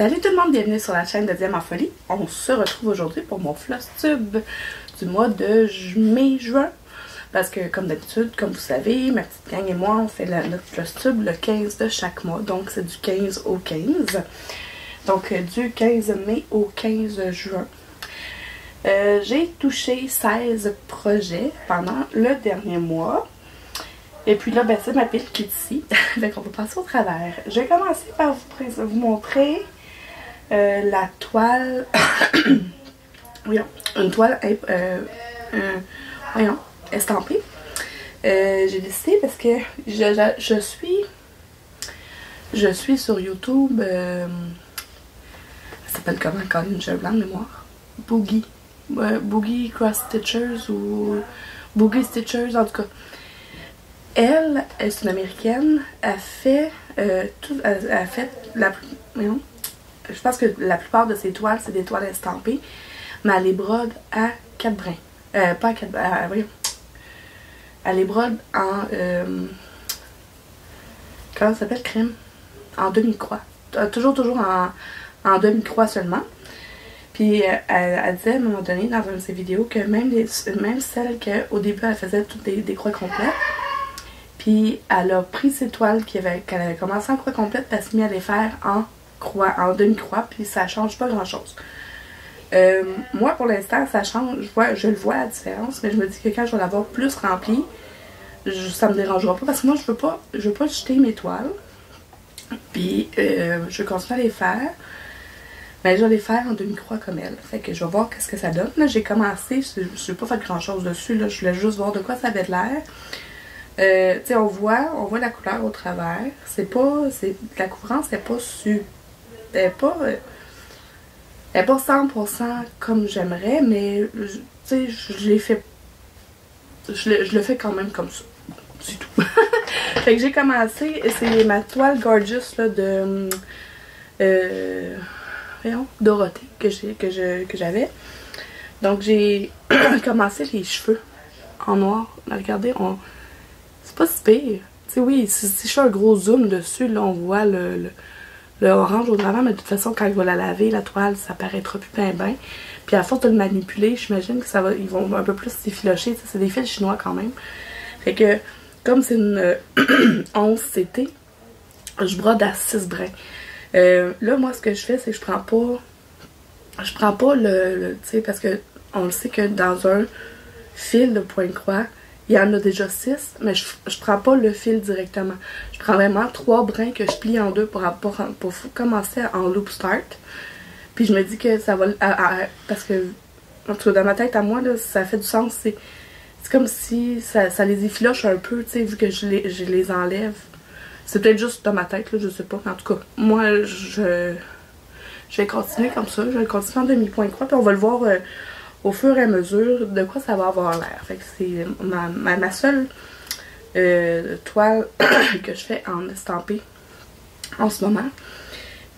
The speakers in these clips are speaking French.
Salut tout le monde, bienvenue sur la chaîne de Diam en Folie. On se retrouve aujourd'hui pour mon floss tube du mois de mai-juin. Parce que comme d'habitude, comme vous savez, ma petite gang et moi, on fait notre floss tube le 15 de chaque mois. Donc c'est du 15 au 15. Donc du 15 mai au 15 juin. J'ai touché 16 projets pendant le dernier mois. Et puis là, ben, c'est ma pile qui est ici. Donc on va passer au travers. Je vais commencer par vous montrer la toile. Voyons, une toile voyons, estampée. J'ai décidé parce que je suis sur YouTube. Elle s'appelle comment? Colin, j'ai un blanc de mémoire. Boogie. Boogie Cross Stitchers ou Boogie Stitchers, en tout cas. Elle est une américaine. Elle fait je pense que la plupart de ses toiles, c'est des toiles estampées. Mais elle les brode à 4 brins. Pas à 4 brins. Voyons. Elle les brode en. Comment ça s'appelle? Crème. En demi-croix. Toujours en demi-croix seulement. Puis elle disait à un moment donné dans une de ses vidéos que même celles qu'au début elle faisait toutes des croix complètes. Puis elle a pris ses toiles qu'elle avait commencé en croix complète, puis elle s'est mise à les faire en demi-croix, puis ça change pas grand chose. Moi pour l'instant ça change, je le vois la différence, mais je me dis que quand je vais l'avoir plus remplie, ça me dérangera pas parce que moi je veux pas jeter mes toiles. Puis je continue à les faire. Mais je vais les faire en demi-croix comme elle. Fait que je vais voir qu'est-ce que ça donne. Là j'ai commencé, je n'ai pas fait grand chose dessus, là, je voulais juste voir de quoi ça avait de l'air. Tu sais, on voit la couleur au travers. La couvrance n'est pas elle est pas 100% comme j'aimerais, mais tu sais, je le fais quand même comme ça. C'est tout. Fait que j'ai commencé, c'est ma toile Gorgeous là, de Dorothée que j'avais. Donc j'ai commencé les cheveux en noir. Regardez, c'est pas si pire. Tu sais, oui, si je fais un gros zoom dessus, là, on voit le orange au travers, mais de toute façon, quand il va la laver, la toile, ça paraîtra plus bien. Puis à force de le manipuler, j'imagine que ils vont un peu plus s'effilocher. C'est des fils chinois quand même. Fait que, comme c'est une 11 CT, je brode à 6 brins. Là, moi, ce que je fais, c'est que je prends pas tu sais, parce que on le sait que dans un fil de point-croix, il y en a déjà 6, mais je prends pas le fil directement. Je prends vraiment 3 brins que je plie en deux pour commencer en loop start. Puis je me dis que ça va... parce que, en tout cas, dans ma tête à moi, là, ça fait du sens. C'est comme si ça les effiloche un peu, tu sais, vu que je les enlève. C'est peut-être juste dans ma tête, là, je sais pas. En tout cas, moi, je vais continuer comme ça. Je vais continuer en demi-point-croix, puis on va le voir... au fur et à mesure de quoi ça va avoir l'air. Fait que c'est ma seule toile que je fais en estampé en ce moment.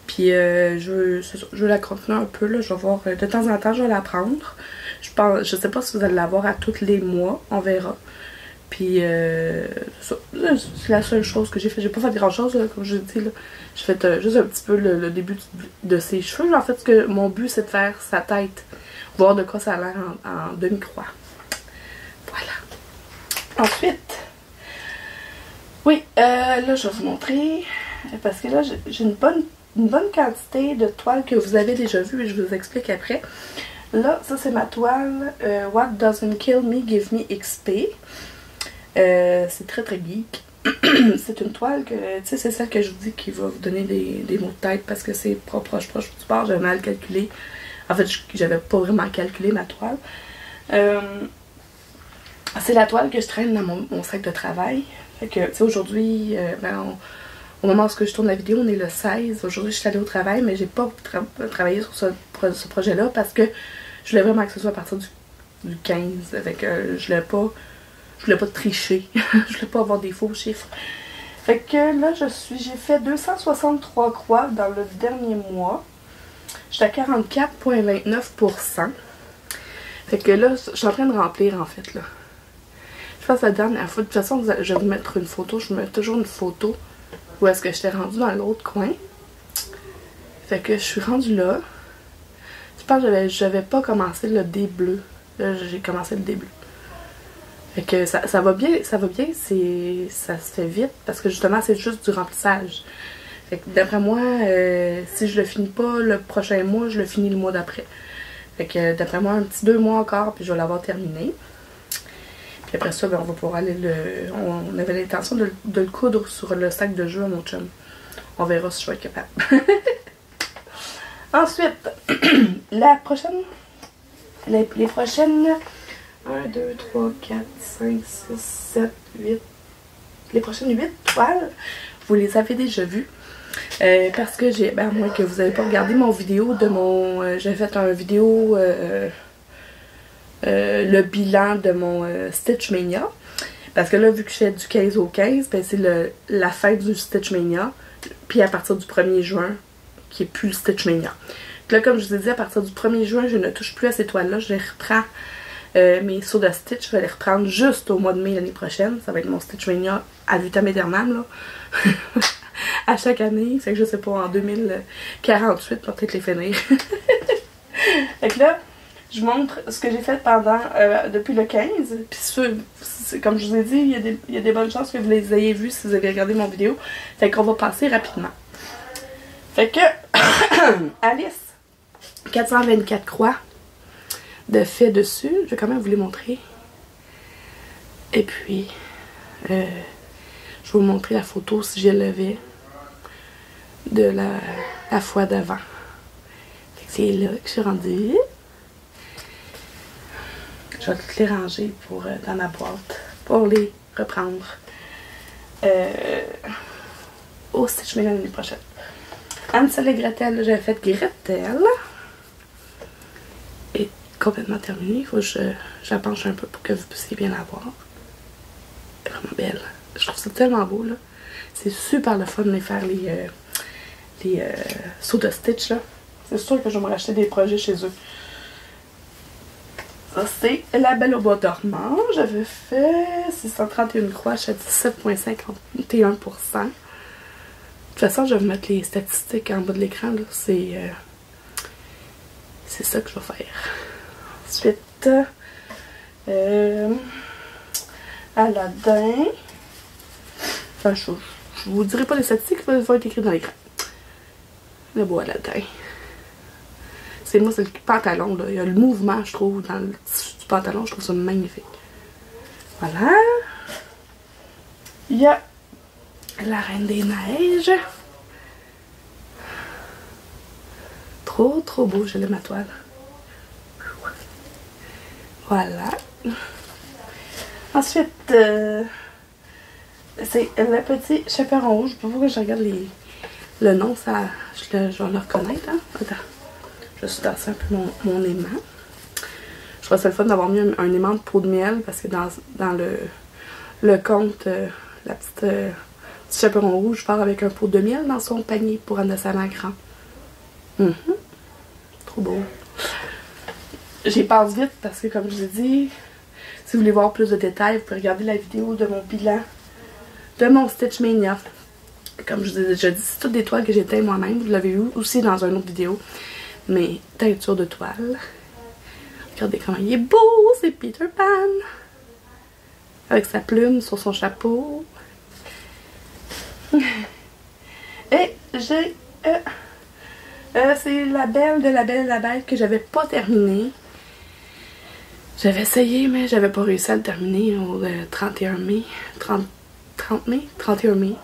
Puis je veux la continuer un peu, là. Je vais voir, de temps en temps je vais la prendre. Je sais pas si vous allez la voir à tous les mois, on verra. Puis c'est la seule chose que j'ai fait. J'ai pas fait grand chose, là, comme je dis là. J'ai fait juste un petit peu le début de ses cheveux. En fait, mon but c'est de faire sa tête. Voir de quoi ça a l'air en demi-croix. Voilà. Ensuite, oui, là je vais vous montrer, parce que là j'ai une bonne quantité de toiles que vous avez déjà vues et je vous explique après. Là, ça c'est ma toile What Doesn't Kill Me Give Me XP. C'est très très geek. C'est une toile que, tu sais, c'est celle que je vous dis qui va vous donner des maux de tête parce que c'est proche du bord, j'ai mal calculé. En fait, j'avais pas vraiment calculé ma toile. C'est la toile que je traîne dans mon sac de travail. Fait que, tu sais, aujourd'hui, au moment où je tourne la vidéo, on est le 16. Aujourd'hui, je suis allée au travail, mais j'ai pas travaillé sur ce projet-là parce que je voulais vraiment que ce soit à partir du 15. Fait que je voulais pas tricher. Je voulais pas avoir des faux chiffres. Fait que là, j'ai fait 263 croix dans le dernier mois. J'étais à 44,29%. Fait que là, je suis en train de remplir en fait là. Je pense que la dernière fois, de toute façon, je vais vous mettre une photo. Je vous mets toujours une photo où est-ce que j'étais rendue dans l'autre coin. Fait que je suis rendue là. Je pense que j'avais pas commencé le dé bleu. Là, j'ai commencé le dé bleu. Fait que ça va bien, ça se fait vite parce que justement c'est juste du remplissage. Fait que d'après moi, si je le finis pas le prochain mois, je le finis le mois d'après. Fait que d'après moi, un petit 2 mois encore, puis je vais l'avoir terminé. Puis après ça, ben, on va pouvoir aller on avait l'intention de le coudre sur le sac de jeu à mon chum. On verra si je vais être capable. Ensuite, les prochaines 1, 2, 3, 4, 5, 6, 7, 8. Les prochaines 8 toiles, vous les avez déjà vues. Parce que j'ai, ben à moins que vous n'avez pas regardé mon vidéo de mon... j'ai fait un vidéo, le bilan de mon Stitch Mania. Parce que là, vu que je fais du 15 au 15, ben c'est la fin du Stitch Mania. Puis à partir du 1er juin, qui est plus le Stitch Mania. Puis là, comme je vous ai dit, à partir du 1er juin, je ne touche plus à ces toiles-là. Je les reprends, mes sauts de Stitch, je vais les reprendre juste au mois de mai l'année prochaine. Ça va être mon Stitch Mania à vitam aeternam, là. À chaque année. Fait que je sais pas, en 2048, pour peut-être les finir. Fait que là, je vous montre ce que j'ai fait depuis le 15. Puis comme je vous ai dit, il y a des bonnes chances que vous les ayez vus si vous avez regardé mon vidéo. Fait qu'on va passer rapidement. Fait que, Alice, 424 croix de fait dessus. Je vais quand même vous les montrer. Et puis, je vais vous montrer la photo si je l'avais de la fois d'avant. C'est là que je suis rendue. Je vais toutes les ranger dans ma boîte pour les reprendre au Stitch Mania l'année prochaine. Hansel et Gretel, j'avais fait Gretel. Et complètement terminée. Il faut que je la penche un peu pour que vous puissiez bien la voir. Elle est vraiment belle. Je trouve ça tellement beau, là. C'est super le fun de les faire, les sauts de Stitch, là. C'est sûr que je vais me racheter des projets chez eux. Ça, c'est La Belle au Bois dormant. J'avais fait 631 croix, je suis à 17,51%. De toute façon, je vais vous mettre les statistiques en bas de l'écran, là. C'est ça que je vais faire. Ensuite, Aladdin. Enfin, je vous dirai pas les statistiques, ça va être écrit dans l'écran. Le beau Aladdin. Moi, c'est le pantalon, là. Il y a le mouvement, je trouve, dans le tissu du pantalon. Je trouve ça magnifique. Voilà. Il y a la Reine des Neiges. Trop, trop beau. Je l'aime ma toile. Voilà. Ensuite, c'est le petit chaperon rouge. Pour que je regarde le nom, ça, je vais le reconnaître. Hein? Attends. Je vais tasser un peu mon aimant. Je trouve ça le fun d'avoir mis un aimant de peau de miel parce que dans le conte, la petite chaperon rouge part avec un pot de miel dans son panier pour un dessin grand. Trop beau. J'y passe vite parce que, comme je vous ai dit, si vous voulez voir plus de détails, vous pouvez regarder la vidéo de mon bilan de mon Stitch Mania. Comme je vous ai déjà dit, c'est toutes des toiles que j'ai teintes moi-même. Vous l'avez vu aussi dans une autre vidéo. Mes teintures de toile. Regardez comment il est beau, c'est Peter Pan. Avec sa plume sur son chapeau. Et j'ai... c'est La Belle de La Belle et la Bête que j'avais pas terminé. J'avais essayé, mais j'avais pas réussi à le terminer au 31 mai. 30 mai? 31 mai.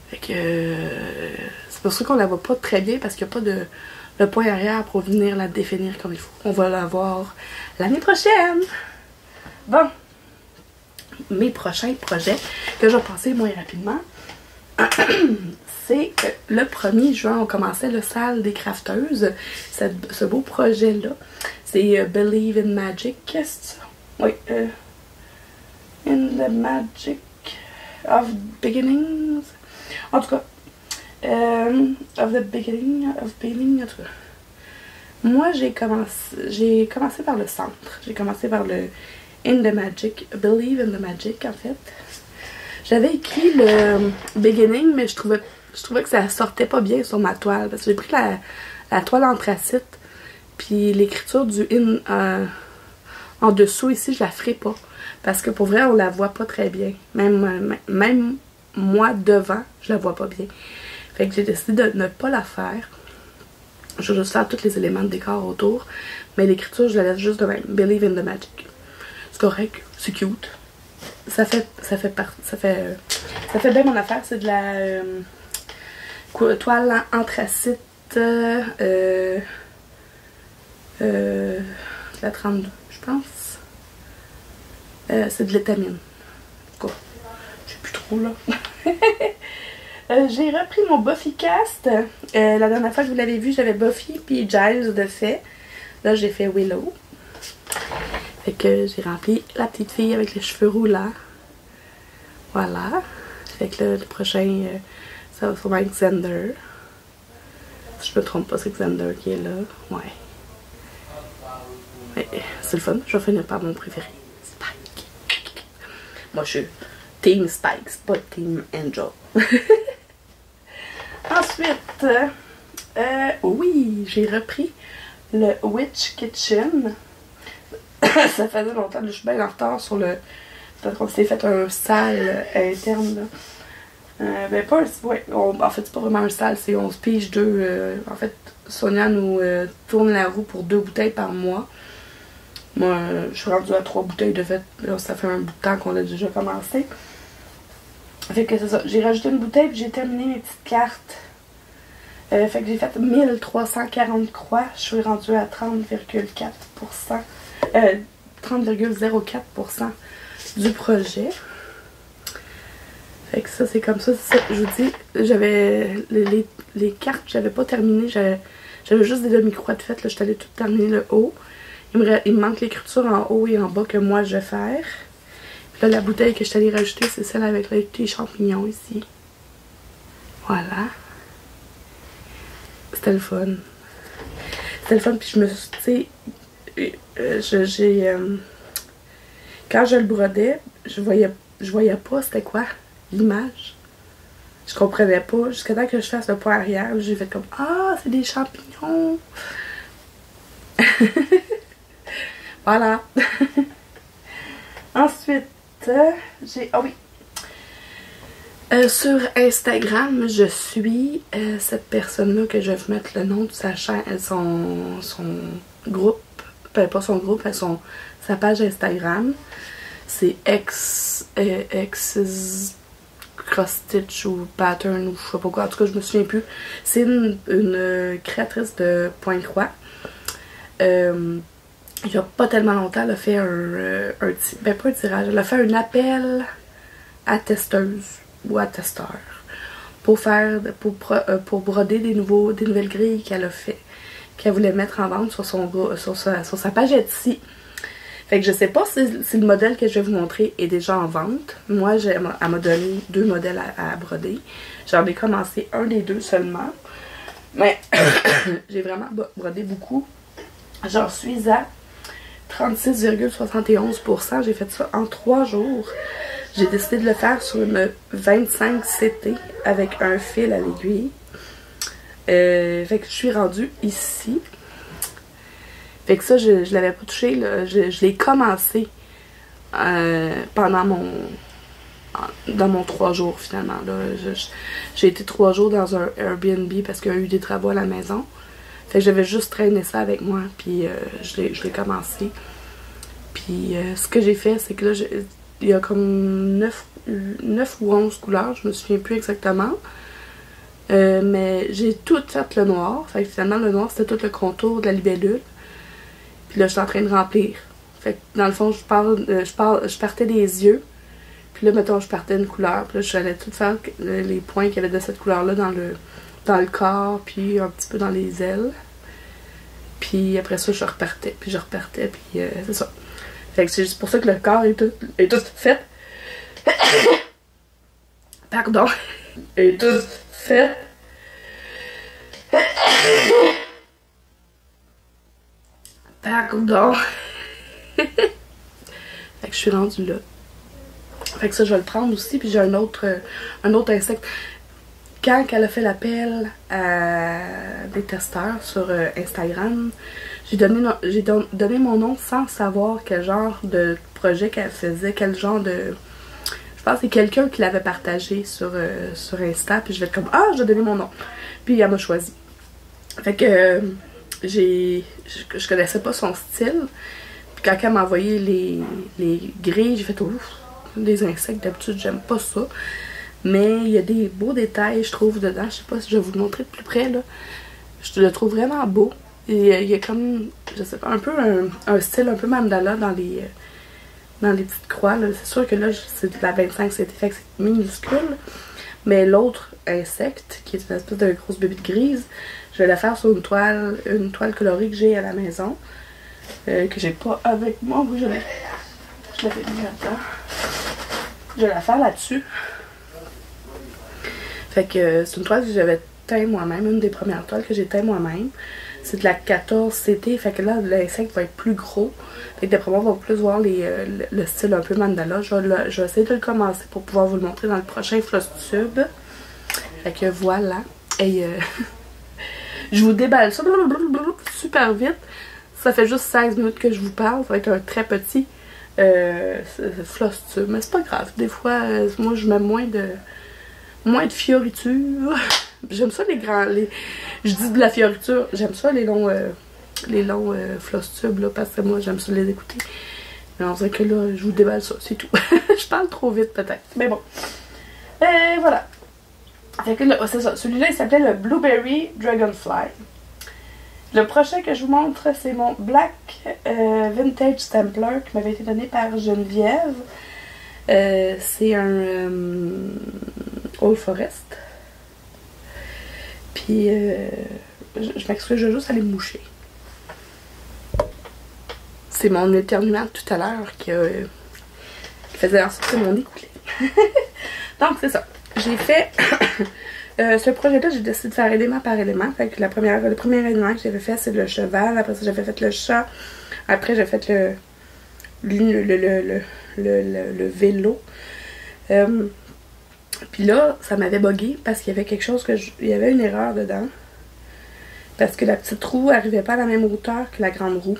Fait que... c'est pour ça qu'on la voit pas très bien parce qu'il n'y a pas de... le point arrière pour venir la définir comme il faut. On va la voir l'année prochaine. Bon. Mes prochains projets que je vais passer moins rapidement. C'est le 1er juin, on commençait le salle des crafteuses. Ce beau projet-là. C'est Believe in Magic. Oui. In the Magic of Beginnings. En tout cas. Of the beginning, en tout cas. Moi, j'ai commencé par le centre. J'ai commencé par le In the Magic, Believe in the Magic, en fait. J'avais écrit le beginning, mais je trouvais je trouvais que ça sortait pas bien sur ma toile. Parce que j'ai pris la toile anthracite. Puis l'écriture du in en dessous ici, je la ferai pas. Parce que pour vrai, on la voit pas très bien. Même moi, devant, je la vois pas bien. Fait que j'ai décidé de ne pas la faire. Je vais juste faire tous les éléments de décor autour. Mais l'écriture, je la laisse juste de même. Believe in the magic. C'est correct, c'est cute. Ça fait bien mon affaire. C'est de la toile anthracite la 32, je pense. C'est de l'étamine. En tout cas, je sais plus trop là. J'ai repris mon Buffy cast. La dernière fois que vous l'avez vu, j'avais Buffy puis Giles de fait. Là, j'ai fait Willow. Fait que j'ai rempli la petite fille avec les cheveux roulants. Voilà. Fait que là, le prochain, ça va sûrement être Xander. Si je me trompe pas, c'est Xander qui est là. Ouais. C'est le fun. Je vais finir par mon préféré. Spike. Moi, je suis Team Spikes, pas Team Angel. Ensuite, oui, j'ai repris le Witch Kitchen. Ça faisait longtemps, je suis bien en retard sur le... Peut-être qu'on s'est fait un salle interne, là. Ben pas un... Ouais, en fait, c'est pas vraiment un salle, c'est on se pige deux... en fait, Sonia nous tourne la roue pour 2 bouteilles par mois. Moi, je suis rendue à 3 bouteilles de fait. Là, ça fait un bout de temps qu'on a déjà commencé. Fait que c'est ça. J'ai rajouté une bouteille et j'ai terminé mes petites cartes. Fait que j'ai fait 1340 croix. Je suis rendue à 30,4%. 30,04% du projet. Fait que ça, c'est comme ça. Je vous dis, j'avais les cartes, j'avais pas terminé. J'avais juste des demi-croix de fait. Là, je suis allée tout terminer le haut. Il me manque l'écriture en haut et en bas que moi je vais faire. Puis là, la bouteille que je suis allée rajouter, c'est celle avec les champignons ici. Voilà. C'était le fun. C'était le fun, puis je me suis, tu sais, quand je le brodais, je voyais pas c'était quoi l'image. Je comprenais pas. Jusqu'à temps que je fasse le point arrière, j'ai fait comme ah, c'est des champignons. Voilà. Ensuite, j'ai... Ah oui. Sur Instagram, je suis cette personne-là que je vais vous mettre le nom de sa chaîne, son groupe. Pas son groupe, mais sa page Instagram. C'est Cross Stitch ou Pattern ou je sais pas quoi. En tout cas, je me souviens plus. C'est une créatrice de point croix. Il y a pas tellement longtemps, elle a fait ben pas un tirage, elle a fait un appel à testeuses ou à testeurs pour broder des nouvelles grilles qu'elle a fait, qu'elle voulait mettre en vente sur sa page Etsy. Fait que je sais pas si le modèle que je vais vous montrer est déjà en vente. Moi, elle m'a donné 2 modèles à broder. J'en ai commencé un des 2 seulement. Mais j'ai vraiment brodé beaucoup. J'en suis à 36,71%. J'ai fait ça en 3 jours. J'ai décidé de le faire sur une 25 CT avec un fil à l'aiguille. Fait que je suis rendue ici. Fait que ça, je l'avais pas touché. Là. Je l'ai commencé pendant dans mon 3 jours finalement. J'ai été 3 jours dans un Airbnb parce qu'il y a eu des travaux à la maison. Fait que j'avais juste traîné ça avec moi, puis je l'ai commencé. Puis ce que j'ai fait, c'est que là, il y a comme 9 ou 11 couleurs, je me souviens plus exactement. Mais j'ai tout fait le noir. Fait que finalement, le noir, c'était tout le contour de la libellule. Puis là, je suis en train de remplir. Fait que dans le fond, je partais des yeux. Puis là, mettons, je partais une couleur. Puis là, j'allais tout faire les points qu'il y avait de cette couleur-là dans le corps, puis un petit peu dans les ailes. Puis après ça, je repartais, puis c'est ça. Fait que c'est juste pour ça que le corps est tout fait. Pardon. Est tout fait. Pardon. Fait que je suis rendue là. Fait que ça, je vais le prendre aussi, puis j'ai un autre insecte. quand elle a fait l'appel à des testeurs sur Instagram, j'ai donné mon nom sans savoir quel genre de projet qu'elle faisait, quel genre de... Je pense que c'est quelqu'un qui l'avait partagé sur Insta, puis je vais être comme « Ah, je vais donner mon nom ». Puis elle m'a choisi. Fait que je connaissais pas son style. Puis quand elle m'a envoyé les grilles, j'ai fait « Ouf, des insectes, d'habitude j'aime pas ça ». Mais il y a des beaux détails, je trouve, dedans. Je sais pas si je vais vous le montrer de plus près, là. Je le trouve vraiment beau. Et il y a comme, je sais pas, un peu un style un peu mandala dans les petites croix, là. C'est sûr que là, c'est de la 25 cm, fait que c'est minuscule. Mais l'autre insecte, qui est une espèce de grosse bébite grise, je vais la faire sur une toile colorée que j'ai à la maison. Que j'ai pas avec moi. Oui, je l'ai fait mis là-dedans. Je vais la faire là-dessus. Fait que c'est une toile que j'avais teint moi-même, une des premières toiles que j'ai teint moi-même. C'est de la 14 CT, fait que là, l'insecte va être plus gros. Fait que d'après moi, on va plus voir le style un peu mandala. Je vais essayer de le commencer pour pouvoir vous le montrer dans le prochain Floss Tube. Fait que voilà. Et je vous déballe ça super vite. Ça fait juste 16 minutes que je vous parle. Ça va être un très petit Floss Tube. Mais c'est pas grave. Des fois, moi, je mets moins de fioriture. J'aime ça les grands... Je dis de la fioriture. J'aime ça les longs floss tubes là, parce que moi j'aime ça les écouter. Mais on dirait que là, je vous déballe ça, c'est tout. Je parle trop vite peut-être. Mais bon. Et voilà. Fait que là, c'est ça. Celui-là, il s'appelait le Blueberry Dragonfly. Le prochain que je vous montre, c'est mon Black Vintage Stampler qui m'avait été donné par Geneviève. C'est un Old Forest. Puis, je m'excuse, je vais juste aller me moucher. C'est mon éternuement tout à l'heure qui faisait en sorte que mon nez coulait. Donc, c'est ça. J'ai fait... ce projet-là, j'ai décidé de faire élément par élément. Fait que le premier élément que j'avais fait, c'est le cheval. Après ça, j'avais fait le chat. Après, j'ai fait le vélo. Puis là, ça m'avait bugué parce qu'il y avait quelque chose il y avait une erreur dedans. Parce que la petite roue n'arrivait pas à la même hauteur que la grande roue.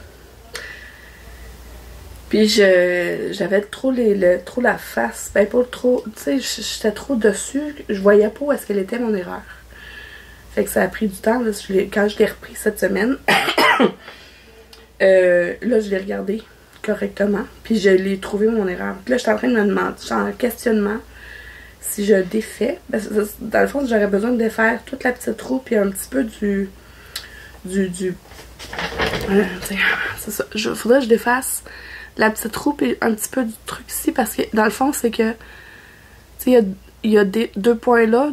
Puis j'avais trop la face. Ben pas trop, tu sais, j'étais trop dessus. Je voyais pas où est-ce qu'elle était mon erreur. Fait que ça a pris du temps. Là, quand je l'ai repris cette semaine, là, je l'ai regardé correctement. Puis je l'ai trouvé mon erreur. Puis là, j'étais en train de me demander, j'étais en questionnement si je défais. Ben, dans le fond, j'aurais besoin de défaire toute la petite roue puis un petit peu c'est ça. Faudrait que je défasse la petite roue puis un petit peu du truc ici parce que dans le fond, c'est que tu sais, il y a deux points là,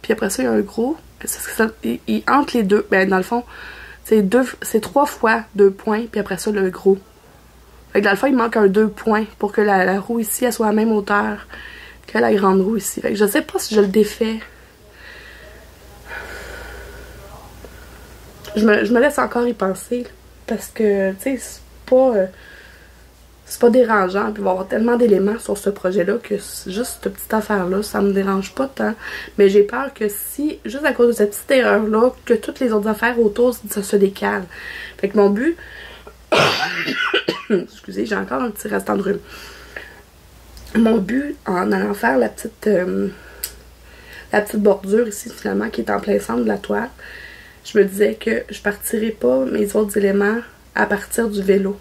puis après ça, il y a un gros. Et entre les deux, ben dans le fond, c'est 3 fois 2 points, puis après ça, le gros. Fait que dans le fond, il manque un 2 points pour que la roue ici, elle soit à la même hauteur que la grande roue ici. Fait que je sais pas si je le défais. Je me laisse encore y penser, parce que, tu sais, c'est pas dérangeant, puis il va y avoir tellement d'éléments sur ce projet-là que juste cette petite affaire-là, ça me dérange pas tant. Mais j'ai peur que si, juste à cause de cette petite erreur-là, que toutes les autres affaires autour, ça se décale. Fait que mon but... Excusez, j'ai encore un petit restant de rhume. Mon but, en allant faire la petite bordure ici, finalement, qui est en plein centre de la toile, je me disais que je partirais pas mes autres éléments à partir du vélo.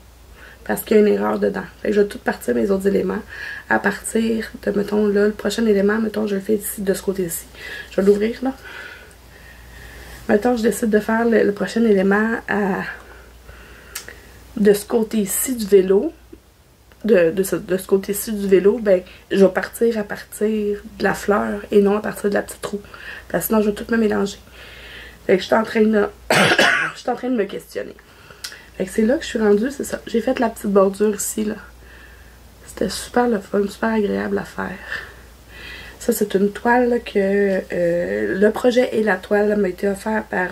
Parce qu'il y a une erreur dedans. Fait que je vais tout partir mes autres éléments à partir de, mettons, là, le prochain élément, mettons, je le fais ici, de ce côté-ci. Je vais l'ouvrir, là. Mettons, je décide de faire le prochain élément de ce côté-ci du vélo. De ce côté-ci du vélo, ben, je vais partir à partir de la fleur et non à partir de la petite roue. Parce que sinon, je vais tout me mélanger. Fait que je suis en train de me questionner. Fait que c'est là que je suis rendue, c'est ça. J'ai fait la petite bordure ici, là. C'était super le fun, super agréable à faire. Ça, c'est une toile là, que... le projet et la toile m'a été offert par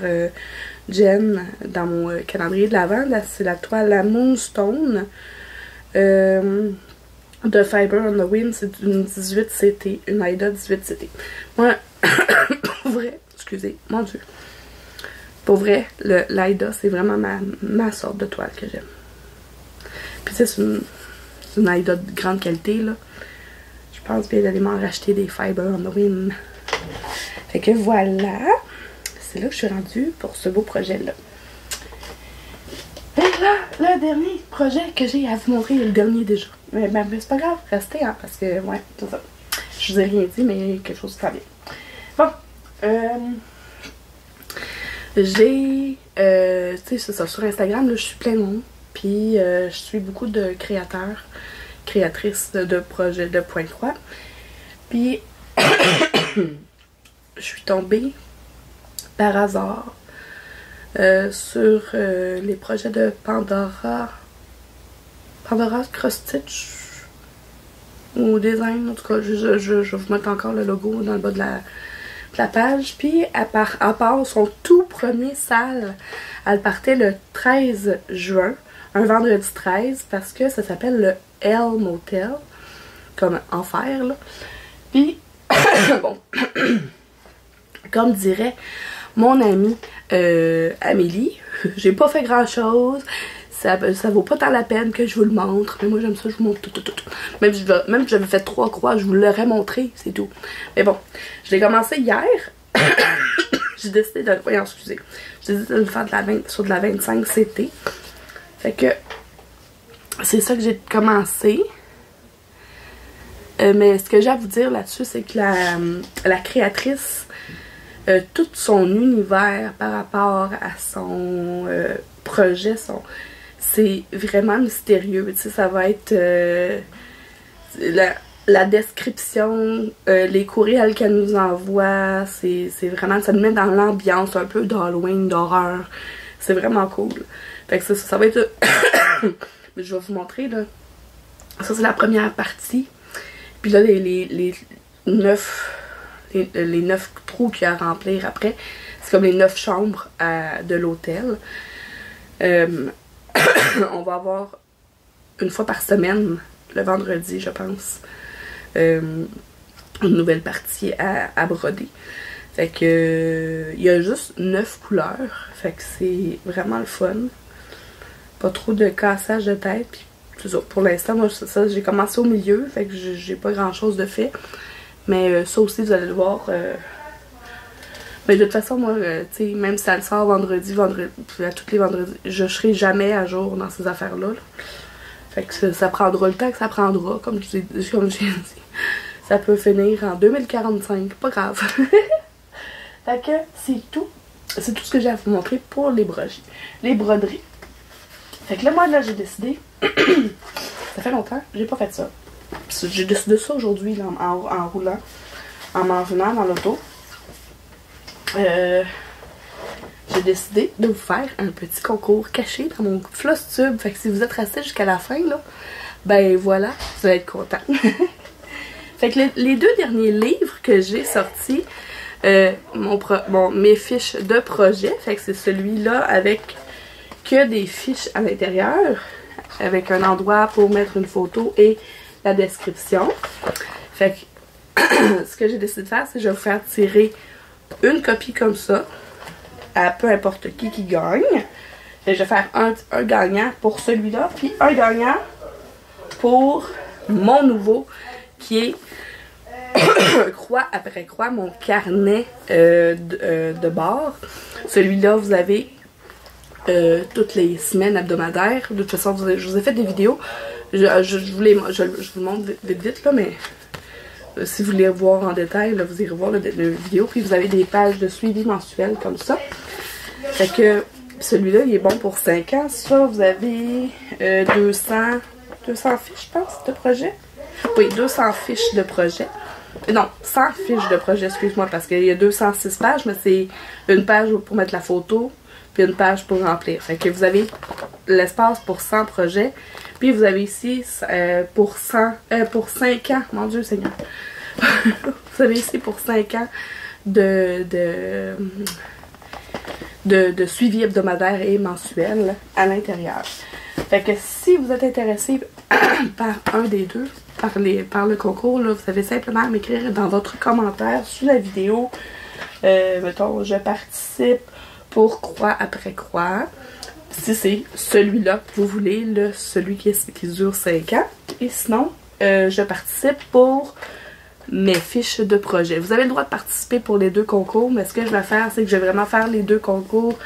Jen dans mon calendrier de l'Avent. C'est la toile la Moonstone de Fiber on the Wind. C'est une 18 CT, une Aida 18 CT. Moi, excusez, mon Dieu. Pour vrai, l'Aida, c'est vraiment ma sorte de toile que j'aime. Puis c'est une Aida de grande qualité, là. Je pense bien d'aller m'en racheter des Fiber Win. Fait que voilà. C'est là que je suis rendue pour ce beau projet-là. Et là, le dernier projet que j'ai à vous montrer, le dernier déjà. Mais c'est pas grave, restez, hein, parce que, ouais, c'est ça. Je vous ai rien dit, mais quelque chose qui s'en vient. Bon, j'ai, tu sais, c'est ça, sur Instagram, là, je suis plein de monde. Puis, je suis beaucoup de créateurs, créatrices de projets de Pointe-Croix. Puis, je suis tombée par hasard sur les projets de Pandora Cross-Stitch ou Design. En tout cas, je vais vous mettre encore le logo dans le bas de la page. Puis, à part son tout premier salle, elle partait le 13 juin, un vendredi 13, parce que ça s'appelle le Hell Motel, comme enfer, là. Puis, bon, comme dirait mon amie Amélie, j'ai pas fait grand chose, ça vaut pas tant la peine que je vous le montre, mais moi j'aime ça, je vous montre tout. Même si j'avais fait 3 croix, je vous l'aurais montré, c'est tout. Mais bon, je l'ai commencé hier, j'ai décidé de, voyons, excusez, j'ai décidé de le faire sur de la 25 CT, fait que c'est ça que j'ai commencé. Mais ce que j'ai à vous dire là-dessus, c'est que la créatrice, tout son univers par rapport à son projet, c'est vraiment mystérieux. Tu sais, ça va être la description, les courriels qu'elle nous envoie, c'est vraiment, ça nous met dans l'ambiance un peu d'Halloween, d'horreur. C'est vraiment cool. Fait que ça va être... Je vais vous montrer, là. Ça, c'est la première partie. Puis là, les 9 trous qu'il y a à remplir après, c'est comme les 9 chambres de l'hôtel. On va avoir une fois par semaine, le vendredi, je pense, une nouvelle partie à broder. Fait que il y a juste 9 couleurs. Fait que c'est vraiment le fun. Pas trop de cassage de tête. Puis pour l'instant, moi, ça, j'ai commencé au milieu, fait que j'ai pas grand chose de fait. Mais ça aussi, vous allez le voir. Mais de toute façon, moi, tu sais, même si ça le sort vendredi, à tous les vendredis, je serai jamais à jour dans ces affaires-là. Là. Fait que ça prendra le temps que ça prendra, comme j'ai dit. Ça peut finir en 2045, pas grave. Fait que c'est tout. C'est tout ce que j'ai à vous montrer pour les broderies. Fait que là, moi, là, j'ai décidé... ça fait longtemps, j'ai pas fait ça. J'ai décidé ça aujourd'hui, en roulant, en m'en venant dans l'auto. J'ai décidé de vous faire un petit concours caché dans mon floss tube. Fait que si vous êtes resté jusqu'à la fin, là, ben voilà, vous allez être content. Fait que les 2 derniers livres que j'ai sortis, mes fiches de projet, fait que c'est celui-là avec que des fiches à l'intérieur, avec un endroit pour mettre une photo et la description. Fait que ce que j'ai décidé de faire, c'est que je vais vous faire tirer une copie comme ça à peu importe qui gagne. Et je vais faire un gagnant pour celui-là, puis un gagnant pour mon nouveau qui est croix après croix, mon carnet de bord. Celui-là, vous avez toutes les semaines hebdomadaires. De toute façon, je vous ai fait des vidéos. Je vous le montre vite là, mais si vous voulez voir en détail, là, vous irez voir la vidéo. Puis vous avez des pages de suivi mensuel comme ça. Fait que celui-là, il est bon pour 5 ans. Ça, vous avez 200 fiches, je pense, de projet. Oui, 200 fiches de projet. Non, 100 fiches de projet, excuse-moi, parce qu'il y a 206 pages, mais c'est une page pour mettre la photo, puis une page pour remplir. Fait que vous avez l'espace pour 100 projets, puis vous avez ici pour 5 ans, mon Dieu Seigneur. Vous avez ici pour 5 ans de suivi hebdomadaire et mensuel à l'intérieur. Fait que si vous êtes intéressé par un des deux, par le concours, là, vous avez simplement à m'écrire dans votre commentaire sous la vidéo Mettons, je participe pour croix après croix. Si c'est celui-là que vous voulez, celui qui dure 5 ans. Et sinon, je participe pour mes fiches de projet. Vous avez le droit de participer pour les 2 concours, mais ce que je vais faire, c'est que je vais vraiment faire les 2 concours,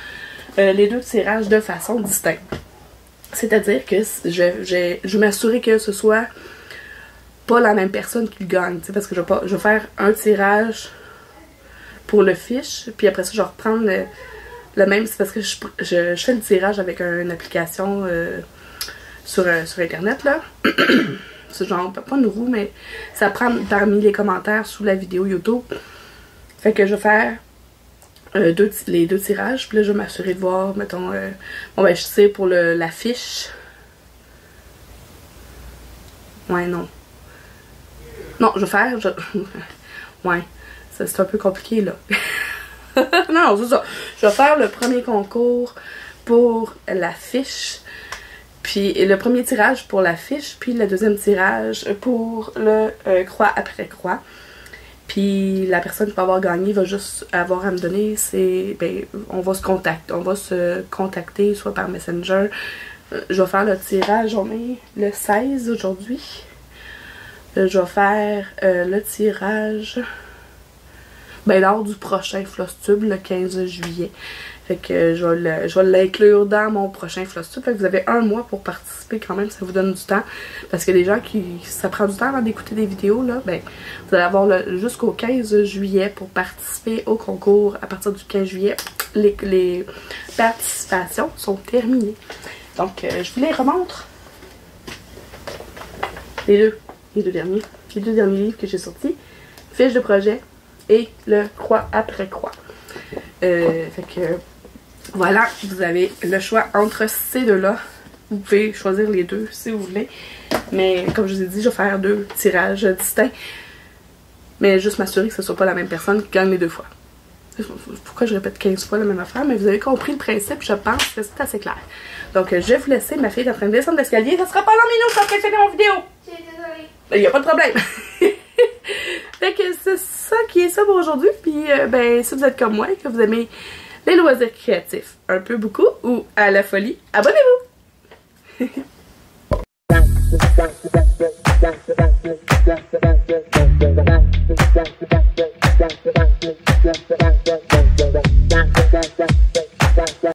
les 2 tirages de façon distincte. C'est-à-dire que je vais m'assurer que ce soit pas la même personne qui le gagne, parce que je vais faire un tirage pour le fiche, puis après ça, je vais reprendre le même, c'est parce que je fais le tirage avec une application sur Internet, là. C'est genre, pas une roue, mais ça prend parmi les commentaires sous la vidéo YouTube. Fait que je vais faire les 2 tirages, puis là, je vais m'assurer de voir, mettons, bon ben, je sais pour la fiche. Ouais, non. Non, je vais faire, ouais, c'est un peu compliqué, là. Non, c'est ça. Je vais faire le premier concours pour la fiche, puis le premier tirage pour la fiche, puis le deuxième tirage pour le croix après croix. Puis la personne qui va avoir gagné va juste avoir à me donner, ben, on va se contacter soit par Messenger. Je vais faire le tirage, on est le 16 aujourd'hui. Je vais faire le tirage lors du prochain Flosstube, le 15 juillet. Fait que je vais l'inclure dans mon prochain Flosstube. Fait que vous avez 1 mois pour participer quand même, ça vous donne du temps. Parce que les gens ça prend du temps avant d'écouter des vidéos, là, ben, vous allez avoir jusqu'au 15 juillet pour participer au concours. À partir du 15 juillet, les participations sont terminées. Donc, je vous les remontre. Les deux derniers livres que j'ai sortis. Fiche de projet et le croix après croix. Fait que voilà, vous avez le choix entre ces 2-là. Vous pouvez choisir les 2 si vous voulez. Mais comme je vous ai dit, je vais faire 2 tirages distincts. Mais juste m'assurer que ce ne soit pas la même personne qui gagne les 2 fois. Pourquoi je répète 15 fois la même affaire? Mais vous avez compris le principe, je pense que c'est assez clair. Donc je vais vous laisser, ma fille est en train de descendre l'escalier. Ça sera pas long, Minou, je suis en train de finir mon vidéo. Je suis désolée. Il n'y a pas de problème. Fait que c'est ça qui est ça pour aujourd'hui. Puis ben, si vous êtes comme moi et que vous aimez les loisirs créatifs un peu beaucoup ou à la folie, abonnez-vous.